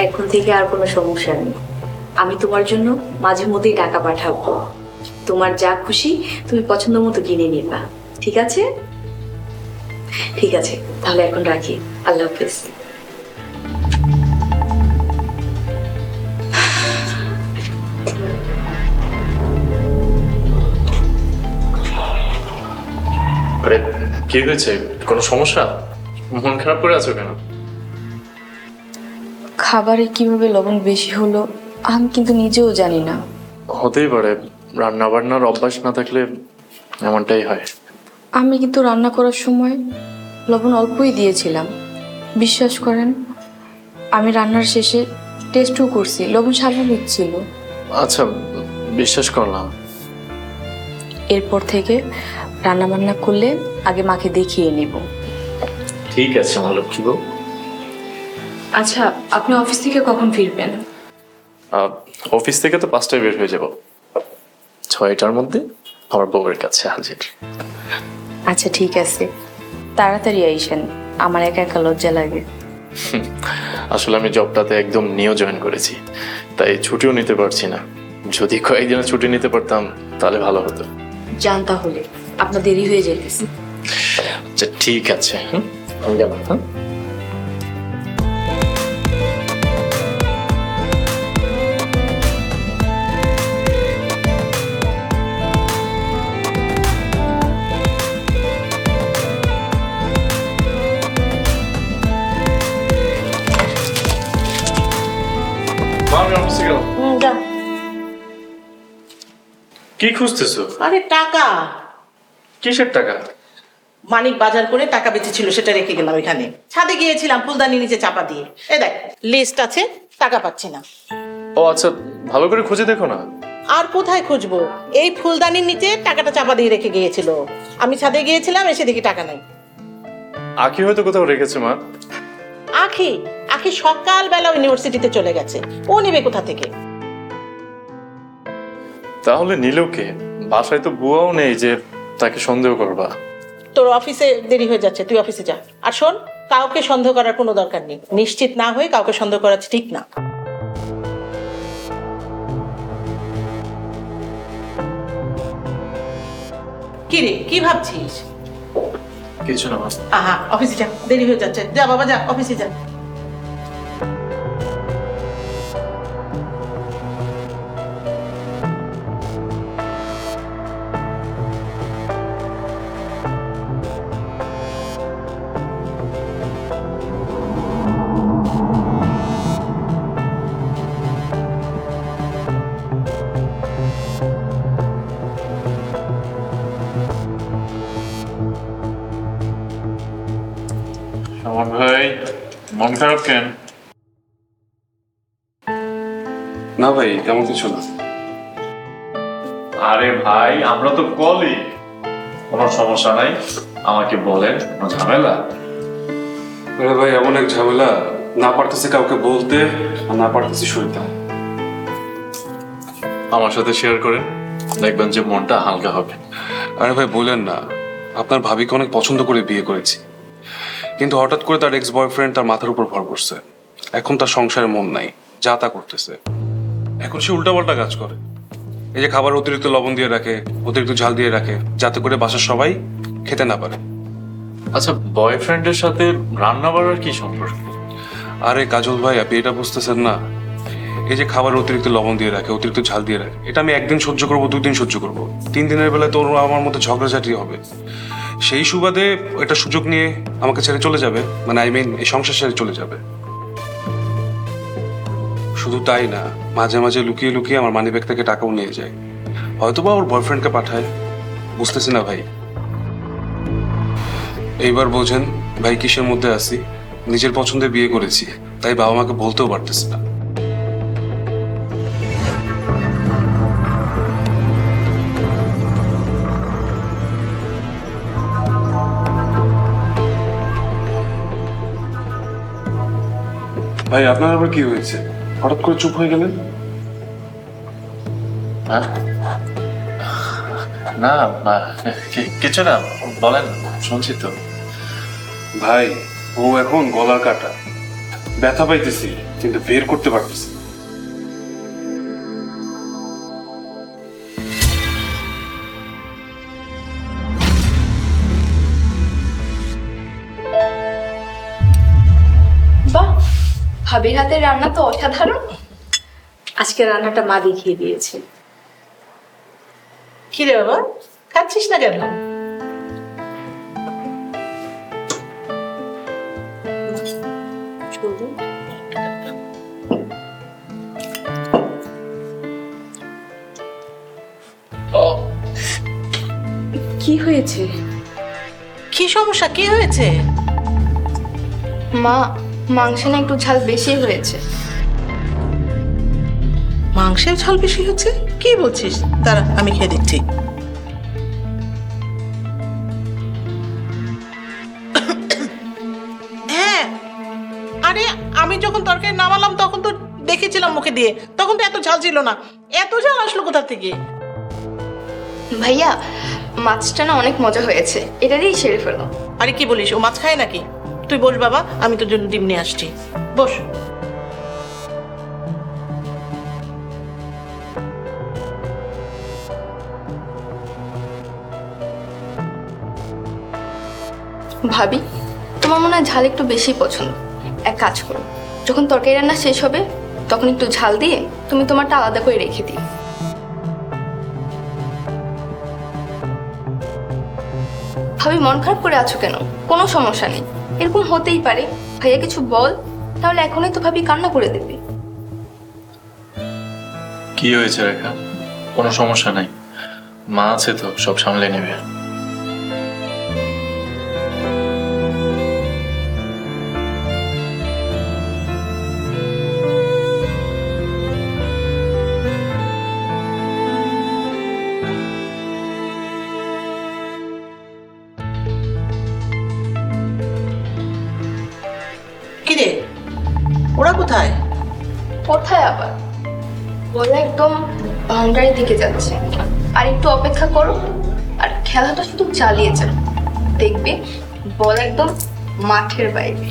এখন থেকে আর কোনো সমস্যা নেই। আমি তোমার জন্য মাঝে মধ্যেই টাকা পাঠাবো। তোমার যা খুশি তুমি পছন্দ মতো কিনে নিবা, ঠিক আছে? ঠিক আছে, তাহলে এখন রাখি। আল্লাহ হাফেজ। আরে কি হয়েছে? কোনো সমস্যা? মন খারাপ করে আছো কেন? খাবারে কিভাবে লবণ বেশি হলো আমি কিন্তু নিজেও জানি না। হতেই পারে, রান্না বান্নার অভ্যাস না থাকলে এমনটাই হয়। আমি কিন্তু রান্না করার সময় লবণ অল্পই দিয়েছিলাম। বিশ্বাস করেন, আমি রান্নার শেষে টেস্টও করছি, লবণ স্বাভাবিক ছিল। আচ্ছা, বিশ্বাস করলাম। এরপর থেকে রান্না বান্না করলে আগে মাকে দেখিয়ে নিব। ঠিক আছে আমার লক্ষ্মী বউ। আচ্ছা, আপনি অফিস থেকে কখন ফিরবেন? অফিস থেকে তো 5টায় বের হয়ে যাব, 6টার মধ্যে আমার বউয়ের কাছে হাজির। আচ্ছা ঠিক আছে, তাড়াতাড়ি আইসেন, আমার একা একা লজ্জা লাগে। আসলে আমি জবটাতে একদম নিউ জয়েন করেছি, তাই ছুটিও নিতে পারছি না। যদি কয়েকদিনের ছুটি নিতে পারতাম তাহলে ভালো হতো। যান তাহলে, আপনার দেরি হয়ে যাইতেছে। আচ্ছা ঠিক আছে, আমি গেলাম। হ্যাঁ, আমি অফিসে গেলাম। যা। কি খুঁজতেছো? আরে টাকা, কিসের টাকা? মানিক বাজার করে টাকা বেঁচেছিল, সেটা রেখে গেলাম এখানে। ছাদে গিয়েছিলাম ফুলদানি নিচে চাপা দিয়ে। এ দেখ, লিস্ট আছে, টাকা পাচ্ছি না। ও আচ্ছা, ভালো করে খুঁজে দেখো না। আর কোথায় খুঁজবো? এই ফুলদানির নিচে টাকাটা চাপা দিয়ে রেখে গিয়েছিল। আমি ছাদে গিয়েছিলাম, এসে দেখি টাকা নাই। আখি হয়তো কোথাও রেখেছে মা। আখি আখি সকালবেলা ইউনিভার্সিটিতে চলে গেছে, ও নেবে কোথা থেকে? তাহলে নিল কে? বাসায় তো বুয়াও নেই যে তাকে সন্দেহ করবা। তোর অফিসে দেরি হয়ে যাচ্ছে, তুই অফিসে যা। আর শোন, কাউকে সন্দেহ করার কোনো দরকার নেই। নিশ্চিত না হয়ে কাউকে সন্দেহ করা ঠিক না। কি রে, কি ভাবছিস? কিছু না মা। আহা, অফিসে যা, দেরি হয়ে যাচ্ছে। যা বাবা, যা অফিসে যা। আমার ভাই, মন খারাপ কেন? না ভাই, তেমন কিছু না। আরে ভাই, আমরা তো কলিগ, কোনো সমস্যা নাই। আমাকে বলেন, কোনো ঝামেলা? আরে ভাই, এমন এক ঝামেলা, না পারতেছি কাউকে বলতে আর না পারতেছি সইতে। আমার সাথে শেয়ার করেন, দেখবেন যে মনটা হালকা হবে। আরে ভাই বলেন না, আপনার ভাবিকে অনেক পছন্দ করে বিয়ে করেছি, কিন্তু হঠাৎ করে তার এক্স বয়ফ্রেন্ড তার মাথার উপর ভর করছে। এখন তার সংসারে মন নাই, যা তা করতেছে। এখন সে উল্টাপাল্টা কাজ করে। এই যে খাবার অতিরিক্ত লবণ দিয়ে রাখে, অতিরিক্ত ঝাল দিয়ে রাখে, যাতে করে বাসার সবাই খেতে না পারে। আচ্ছা, বয়ফ্রেন্ডের সাথে রান্না বাড়ার কি সম্পর্ক? আরে কাজল ভাই, আপনি এটা বুঝতেছেন না? এই যে খাবার অতিরিক্ত লবণ দিয়ে রাখে, অতিরিক্ত ঝাল দিয়ে রাখে, এটা আমি একদিন সহ্য করবো, 2 দিন সহ্য করবো, 3 দিনের বেলায় তোর আমার মধ্যে ঝগড়াঝাটি হবে। সেই সুবাদে এটা সুযোগ নিয়ে আমাকে ছেড়ে চলে যাবে, মানে আই মিন এই সংসার ছেড়ে চলে যাবে। শুধু তাই না, মাঝে মাঝে লুকিয়ে লুকিয়ে আমার মানিব্যাগ থেকে টাকাও নিয়ে যায়, হয়তোবা ওর বয়ফ্রেন্ডকে পাঠায়, বুঝতেছি না ভাই। এইবার বোঝেন ভাই কিসের মধ্যে আছি। নিজের পছন্দে বিয়ে করেছি, তাই বাবা মাকে বলতেও পারতেছি না। ভাই আপনার আবার কি হয়েছে? হঠাৎ করে চুপ হয়ে গেলেন? হ্যাঁ? না, কিছু না, বলেন, শুনছি তো। ভাই ও এখন গলার কাটা, ব্যথা পাইতেছি। কিন্তু বের করতে পারতেছি না। বাহ, ভাবির হাতের রান্না তো অসাধারণ। আজকে রান্নাটা মা দেখিয়ে দিয়েছে। কি রে বাবা, খাচ্ছিস না কেন? কি হয়েছে? কি সমস্যা, কি হয়েছে? মা, মাংসে না একটু ঝাল বেশি হয়েছে। মাংসের ঝাল বেশি হচ্ছে? কি বলছিস? দাঁড়া, আমি খেয়ে দিচ্ছি। হ্যাঁ, আরে আমি যখন তরকারি নামালাম তখন তো দেখেছিলাম মুখে দিয়ে, তখন তো এত ঝাল ছিল না। এত ঝাল আসলো কোথা থেকে? ভাইয়া, মাছটা না অনেক মজা হয়েছে, এটা দিয়েই সেরে ফেলো। আরে কি বলিস, ও মাছ খায় নাকি? তুই বস বাবা, আমি তোর জন্য ডিম নিয়ে আসছি। বস। ভাবি, তোমার মনে হয় ঝাল একটু বেশি পছন্দ। এক কাজ করো, যখন তরকারি রান্না শেষ হবে তখন একটু ঝাল দিয়ে তুমি তোমারটা আলাদা করে রেখে দিও। ভাবি, মন খারাপ করে আছো কেন? কোনো সমস্যা নেই, এরকম হতেই পারে। ভাইয়া কিছু বল, তাহলে এখনই তো ভাবি কান্না করে দেবে। কি হয়েছে রেখা? কোনো সমস্যা নাই, মা আছে তো, সব সামলে নেবে। কি রে, ওরা কোথায়? কোথায় আবার? বলে একদম বাউন্ডারির দিকে যাচ্ছে। আর একটু অপেক্ষা করো, আর খেলাটা শুধু চালিয়ে যাও, দেখবে বল একদম মাঠের বাইরে।